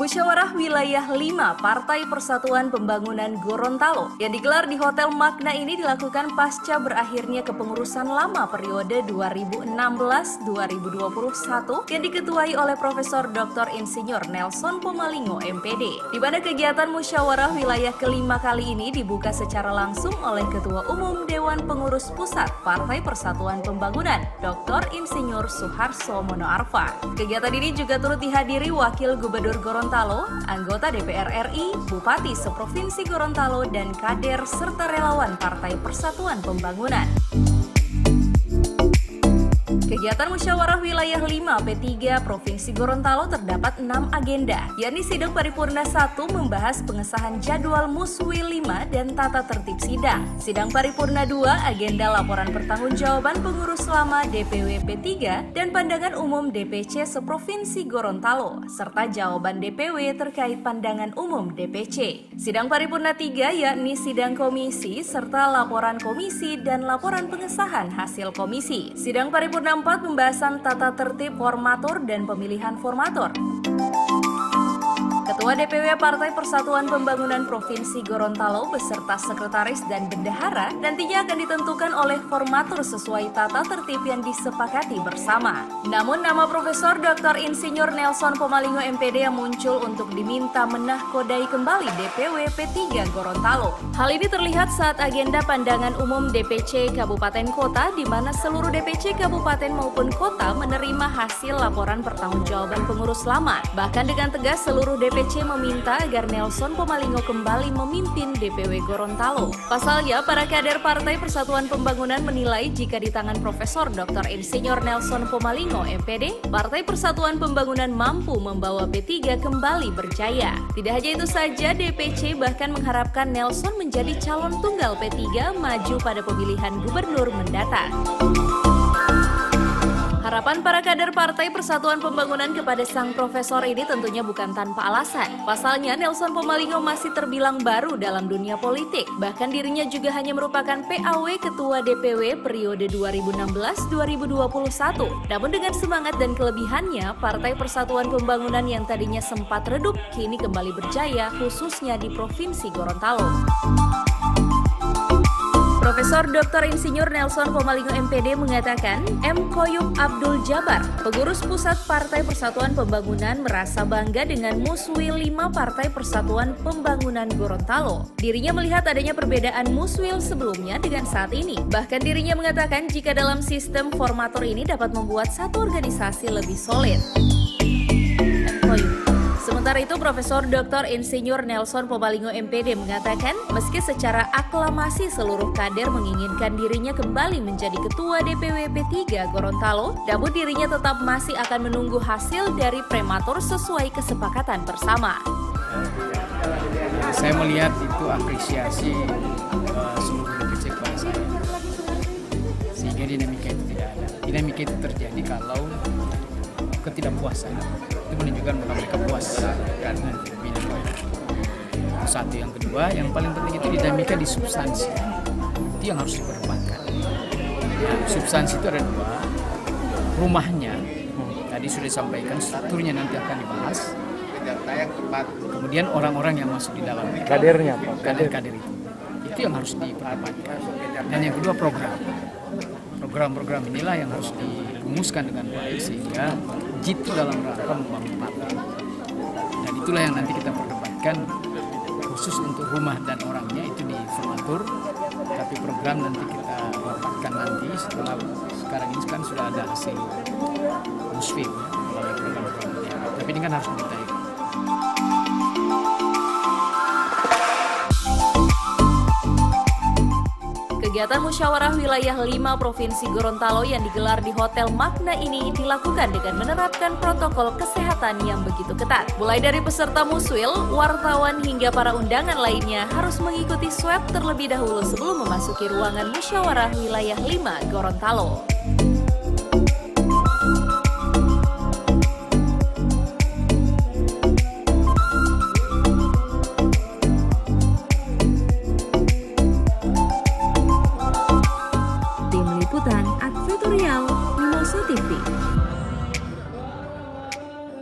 Musyawarah Wilayah 5 Partai Persatuan Pembangunan Gorontalo yang digelar di Hotel Magna ini dilakukan pasca berakhirnya kepengurusan lama periode 2016-2021 yang diketuai oleh Profesor Dr. Insinyur Nelson Pomalingo MPD, di mana kegiatan musyawarah wilayah kelima kali ini dibuka secara langsung oleh Ketua Umum Dewan Pengurus Pusat Partai Persatuan Pembangunan Dr. Insinyur Suharso Monoarfa. Kegiatan ini juga turut dihadiri Wakil Gubernur Gorontalo, anggota DPR RI, Bupati Seprovinsi Gorontalo, dan kader serta relawan Partai Persatuan Pembangunan. Kegiatan musyawarah wilayah 5 P3 Provinsi Gorontalo terdapat 6 agenda, yakni sidang paripurna 1 membahas pengesahan jadwal Muswil 5 dan tata tertib sidang. Sidang paripurna 2 agenda laporan pertanggungjawaban pengurus lama DPW P3 dan pandangan umum DPC Seprovinsi Gorontalo, serta jawaban DPW terkait pandangan umum DPC. Sidang paripurna 3 yakni sidang komisi serta laporan komisi dan laporan pengesahan hasil komisi. Sidang paripurna 4 pembahasan tata tertib formatur dan pemilihan formatur. Ketua DPW Partai Persatuan Pembangunan Provinsi Gorontalo beserta sekretaris dan bendahara nantinya akan ditentukan oleh formatur sesuai tata tertib yang disepakati bersama. Namun nama Profesor Dr. Insinyur Nelson Pomalingo MPD yang muncul untuk diminta menahkodai kembali DPW P3 Gorontalo. Hal ini terlihat saat agenda pandangan umum DPC Kabupaten Kota di mana seluruh DPC Kabupaten maupun Kota menerima hasil laporan pertanggungjawaban pengurus lama. Bahkan dengan tegas seluruh DPC meminta agar Nelson Pomalingo kembali memimpin DPW Gorontalo. Pasalnya, para kader Partai Persatuan Pembangunan menilai jika di tangan Profesor Dr. Insinyur Nelson Pomalingo MPD, Partai Persatuan Pembangunan mampu membawa P3 kembali berjaya. Tidak hanya itu saja, DPC bahkan mengharapkan Nelson menjadi calon tunggal P3 maju pada pemilihan gubernur mendatang. Harapan para kader Partai Persatuan Pembangunan kepada sang profesor ini tentunya bukan tanpa alasan. Pasalnya, Nelson Pomalingo masih terbilang baru dalam dunia politik. Bahkan dirinya juga hanya merupakan PAW Ketua DPW periode 2016-2021. Namun dengan semangat dan kelebihannya, Partai Persatuan Pembangunan yang tadinya sempat redup, kini kembali berjaya, khususnya di Provinsi Gorontalo. Profesor Dr. Insinyur Nelson Pomalingo MPD mengatakan, M. Koyum Abdul Jabar, pengurus pusat Partai Persatuan Pembangunan merasa bangga dengan Muswil 5 Partai Persatuan Pembangunan Gorontalo. Dirinya melihat adanya perbedaan Muswil sebelumnya dengan saat ini. Bahkan dirinya mengatakan jika dalam sistem formatur ini dapat membuat satu organisasi lebih solid. M. Koyum. Sementara itu, Profesor Dr. Insinyur Nelson Pomalingo MPD mengatakan, meski secara aklamasi seluruh kader menginginkan dirinya kembali menjadi Ketua DPW P3 Gorontalo, namun dirinya tetap masih akan menunggu hasil dari prematur sesuai kesepakatan bersama. Saya melihat itu apresiasi seluruh DPC kepada saya, sehingga dinamika itu tidak ada. Dinamika itu terjadi kalau ketidakpuasan itu menunjukkan bahwa mereka puas karena pilihan. Satu, yang kedua, yang paling penting itu dinamika di substansi. Itu yang harus diperdebatkan. Nah, substansi itu ada dua. Rumahnya tadi sudah disampaikan, strukturnya nanti akan dibahas. Kemudian orang-orang yang masuk di dalam kadernya, kader-kader itu yang harus diperdebatkan. Dan yang kedua, program-program inilah yang harus dirumuskan dengan baik sehingga jitu dalam rangka membangun partai. Dan itulah yang nanti kita perdebatkan, khusus untuk rumah dan orangnya itu di formatur, tapi program nanti kita rapatkan nanti setelah sekarang ini kan sudah ada hasil musfil melalui program-programnya. Tapi ini kan harus ditarik. Kegiatan musyawarah wilayah 5 Provinsi Gorontalo yang digelar di Hotel Magna ini dilakukan dengan menerapkan protokol kesehatan yang begitu ketat. Mulai dari peserta muswil, wartawan hingga para undangan lainnya harus mengikuti swab terlebih dahulu sebelum memasuki ruangan musyawarah wilayah 5 Gorontalo.